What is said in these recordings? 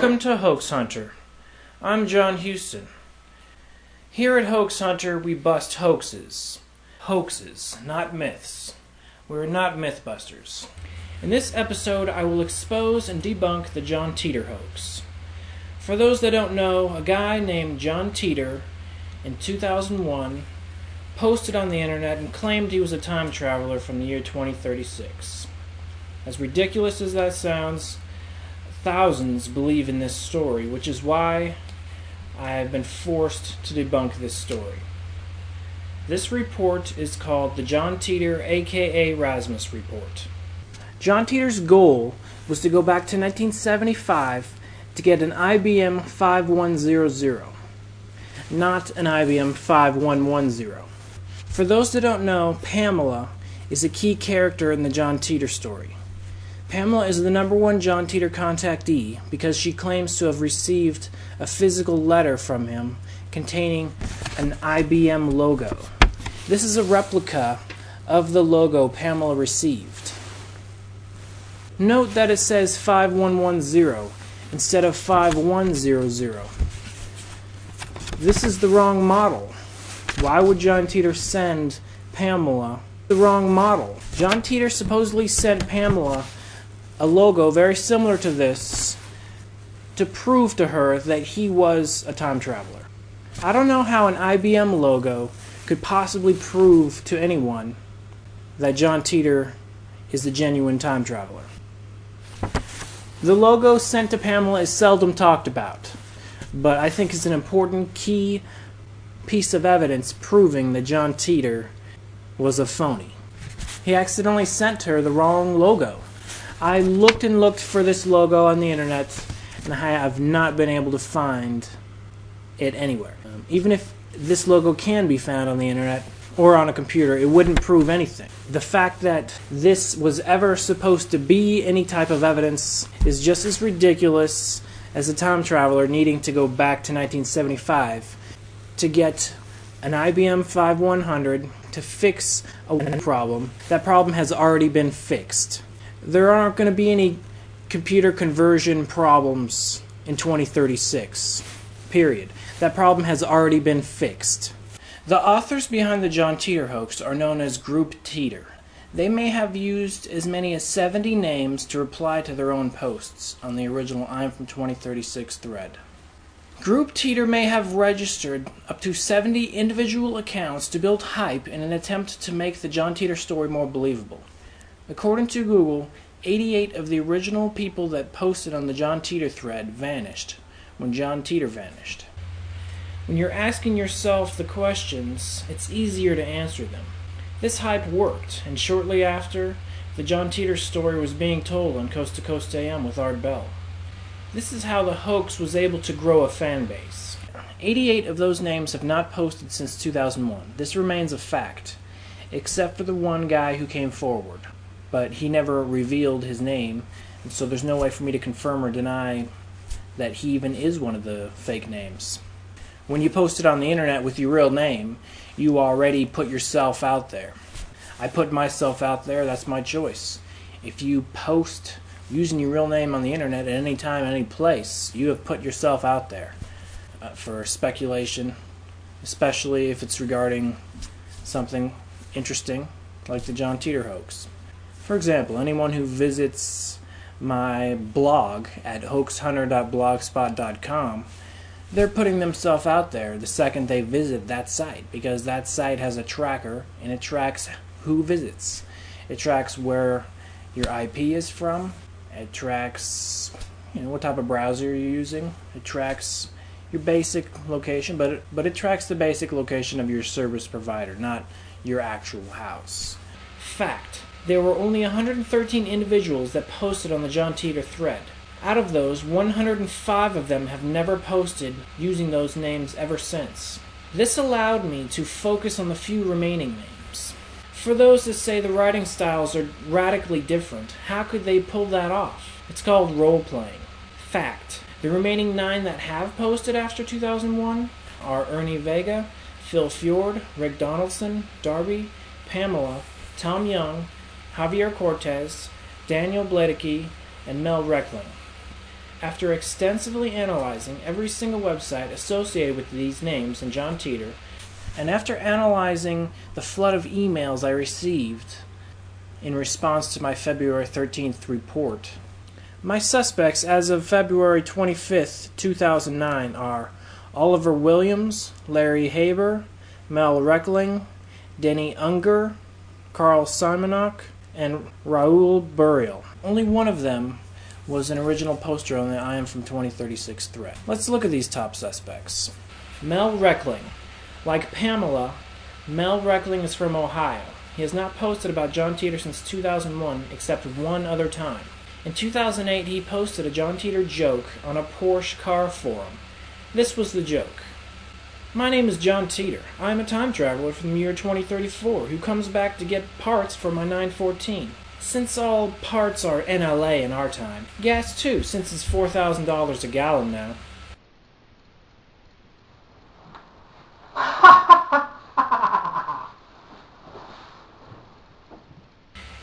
Welcome to Hoax Hunter. I'm John Houston. Here at Hoax Hunter, we bust hoaxes. Hoaxes, not myths. We're not mythbusters. In this episode, I will expose and debunk the John Titor hoax. For those that don't know, a guy named John Titor in 2001 posted on the internet and claimed he was a time traveler from the year 2036. As ridiculous as that sounds, thousands believe in this story, which is why I have been forced to debunk this story. This report is called the John Titor aka Razimus report. John Titor's goal was to go back to 1975 to get an IBM 5100, not an IBM 5110. For those that don't know, Pamela is a key character in the John Titor story. Pamela is the #1 John Titor contactee because she claims to have received a physical letter from him containing an IBM logo. This is a replica of the logo Pamela received. Note that it says 5110 instead of 5100. This is the wrong model. Why would John Titor send Pamela the wrong model? John Titor supposedly sent Pamela a logo very similar to this to prove to her that he was a time traveler. I don't know how an IBM logo could possibly prove to anyone that John Titor is the genuine time traveler. The logo sent to Pamela is seldom talked about, but I think it's an important key piece of evidence proving that John Titor was a phony. He accidentally sent her the wrong logo. I looked and looked for this logo on the internet, and I have not been able to find it anywhere. Even if this logo can be found on the internet or on a computer, it wouldn't prove anything. The fact that this was ever supposed to be any type of evidence is just as ridiculous as a time traveler needing to go back to 1975 to get an IBM 5100 to fix a problem. That problem has already been fixed. There aren't going to be any computer conversion problems in 2036. Period. That problem has already been fixed. The authors behind the John Titor hoax are known as Group Titor. They may have used as many as 70 names to reply to their own posts on the original I'm from 2036 thread. Group Titor may have registered up to 70 individual accounts to build hype in an attempt to make the John Titor story more believable. According to Google, 88 of the original people that posted on the John Titor thread vanished when John Titor vanished. When you're asking yourself the questions, it's easier to answer them. This hype worked, and shortly after, the John Titor story was being told on Coast to Coast AM with Art Bell. This is how the hoax was able to grow a fan base. 88 of those names have not posted since 2001. This remains a fact, except for the one guy who came forward. But he never revealed his name, and so there's no way for me to confirm or deny that he even is one of the fake names. When you post it on the internet with your real name, you already put yourself out there. I put myself out there, that's my choice. If you post using your real name on the internet at any time, any place, you have put yourself out there for speculation, especially if it's regarding something interesting like the John Titor hoax. For example, anyone who visits my blog at hoaxhunter.blogspot.com, they're putting themselves out there the second they visit that site, because that site has a tracker and it tracks who visits. It tracks where your IP is from. It tracks what type of browser you're using. It tracks your basic location, but it tracks the basic location of your service provider, not your actual house. Fact. There were only 113 individuals that posted on the John Titor thread. Out of those, 105 of them have never posted using those names ever since. This allowed me to focus on the few remaining names. For those that say the writing styles are radically different, how could they pull that off? It's called role-playing. Fact. The remaining 9 that have posted after 2001 are Ernie Vega, Phil Fjord, Rick Donaldson, Darby, Pamela, Tom Young, Javier Cortez, Daniel Bledicke, and Mel Reckling. After extensively analyzing every single website associated with these names and John Titor, and after analyzing the flood of emails I received in response to my February 13th report, my suspects as of February 25th, 2009 are Oliver Williams, Larry Haber, Mel Reckling, Denny Unger, Carl Simonok, and Raoul Burial. Only one of them was an original poster on the I Am From 2036 thread. Let's look at these top suspects. Mel Reckling. Like Pamela, Mel Reckling is from Ohio. He has not posted about John Titor since 2001, except one other time. In 2008, he posted a John Titor joke on a Porsche car forum. This was the joke. My name is John Titor. I am a time traveler from the year 2034 who comes back to get parts for my 914. Since all parts are NLA in our time, gas too, since it's $4,000 a gallon now.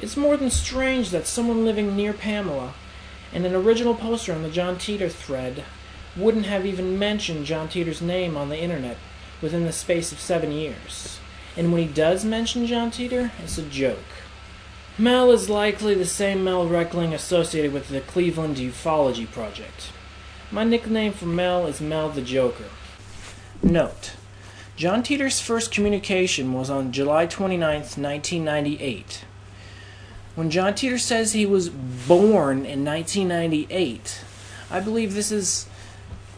It's more than strange that someone living near Pamela and an original poster on the John Titor thread wouldn't have even mentioned John Titor's name on the internet within the space of 7 years. And when he does mention John Titor, it's a joke. Mel is likely the same Mel Reckling associated with the Cleveland Ufology Project. My nickname for Mel is Mel the Joker. Note: John Titor's first communication was on July 29th, 1998. When John Titor says he was born in 1998, I believe this is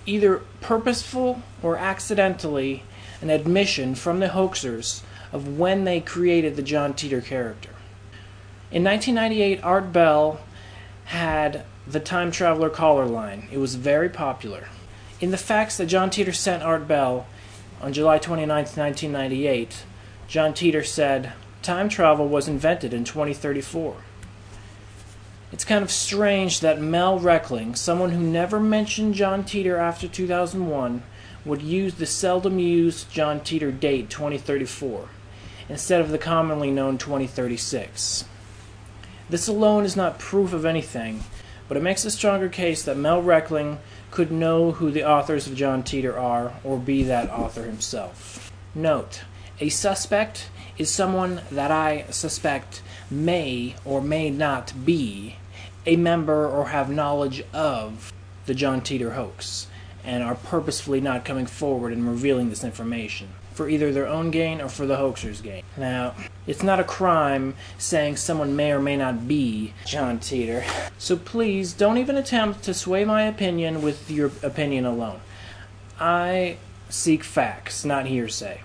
either purposeful or accidentally an admission from the hoaxers of when they created the John Titor character. In 1998, Art Bell had the Time Traveler caller line. It was very popular. In the fax that John Titor sent Art Bell on July 29, 1998, John Titor said, "Time travel was invented in 2034. It's kind of strange that Mel Reckling, someone who never mentioned John Titor after 2001, would use the seldom used John Titor date 2034 instead of the commonly known 2036. This alone is not proof of anything, but it makes a stronger case that Mel Reckling could know who the authors of John Titor are, or be that author himself. Note: a suspect is someone that I suspect may or may not be a member or have knowledge of the John Titor hoax, and are purposefully not coming forward and revealing this information, for either their own gain or for the hoaxer's gain. Now, it's not a crime saying someone may or may not be John Titor, so please don't even attempt to sway my opinion with your opinion alone. I seek facts, not hearsay.